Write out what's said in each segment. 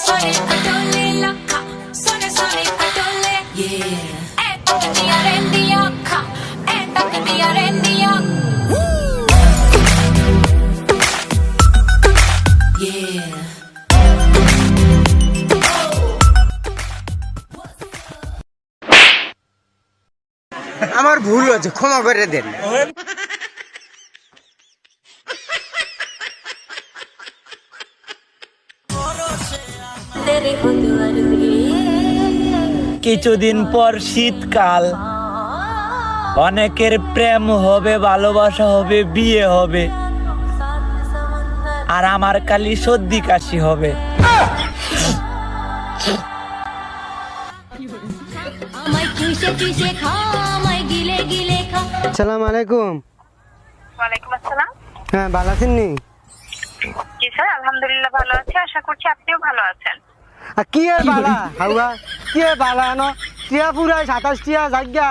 sole atole lakha sole sole atole yeah diya rendiya kha diya rendiya yeah আমার ভুল হয়েছে, ক্ষমা করে দেন। কিছুদিন পর শীতকাল, অনেকের প্রেম হবে, ভালোবাসা হবে, বিয়ে হবে, আর আমার খালি সর্দি কাশি হবে। আসসালামু আলাইকুম। ওয়ালাইকুম আসসালাম। হ্যাঁ, ভালো আছেন নি? জি স্যার, আলহামদুলিল্লাহ ভালো আছি, আশা করছি আপনিও ভালো আছেন। আর কি এর বালা হাওয়া, কি এর বালা ন টিয়া পুরা 27 টিয়া জায়গা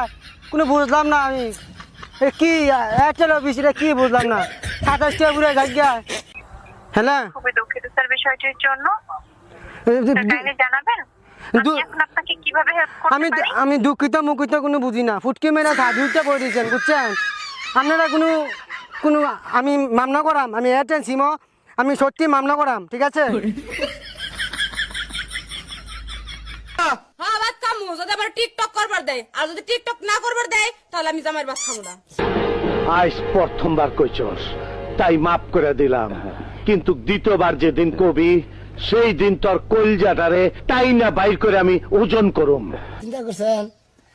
কোনো বুঝলাম না আমি। কি এয়ারটেল অফিস এটা কি বুঝলাম না, 27 টিয়া পুরা জায়গা। হ্যাঁ, খুবই দুঃখিত স্যার বিষয়টির জন্য। কাইন্ডলি জানাবেন আমি এখন আপনাকে কিভাবে হেল্প করতে আমি পারি? আমি দুঃখিত মুখিত কোনো বুঝি না, ফুটকি মেরা সাধুটা বলে দিয়েছেন বুঝছেন। আপনারা কোনো কোনো আমি মামলা করাম, আমি এয়ারটেল সিমও আমি সত্যি মামলা করাম, ঠিক আছে? হ্যাঁ ভাত খামু যদি আবার টিকটক করবার দেয়, আর যদি টিকটক না করবার দেয় তাহলে আমি জামাইয়ের ভাত খাবো না। আজ প্রথমবার কইছস তাই মাফ করে দিলাম, কিন্তু দ্বিতীয়বার যেদিন কবি সেই দিন তোর কলজাটারে তাই না বাইর করে আমি ওজন করুম। চিন্তা করছেন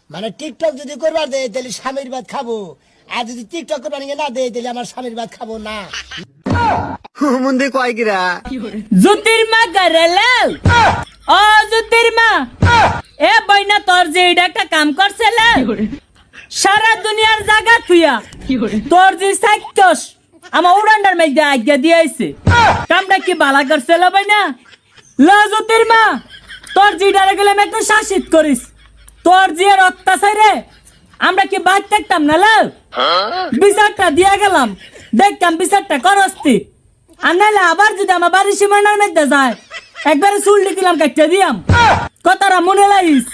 মানে টিকটক যদি করবার দেয় তাহলে স্বামীর ভাত খাবো, আর যদি টিকটক করবার না দেয় তাহলে আমার স্বামীর ভাত খাবো না। মন্দি কয় কিরা জ্যোতির্মা গরেলাও ও জ্যোতির্মা, এ বইনা তোর যে এটা একটা কাম করছিল সারা দুনিয়ার জায়গা থুইয়া তোর যে সাইকস আমার উড়ান্ডার মধ্যে আজ্ঞা দিয়েছে, কামটা কি বালা করছিল বইনা? ল জ্যোতির্মা, তোর যে ডারে গেলে একটু শাসিত করিস, তোর যে অত্যাচারে আমরা কি বাদ থাকতাম না? লাল বিচারটা দিয়া গেলাম, দেখতাম বিচারটা করস্তি, আর নাহলে আবার যদি আমার বাড়ির সীমানার মধ্যে যায় একবারে চুল লিখিলাম কাটতে দিয়াম। কথাটা মনে লাগিস,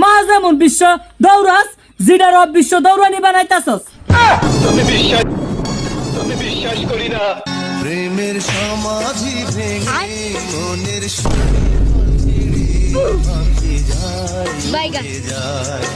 মা যেমন বিশ্ব দৌড়াস, জিডার বিশ্ব দৌড়ানি বানাইতাছস। আমি বিশ্বাস করি না। প্রেমের সমাধি ভেঙে মনের যায়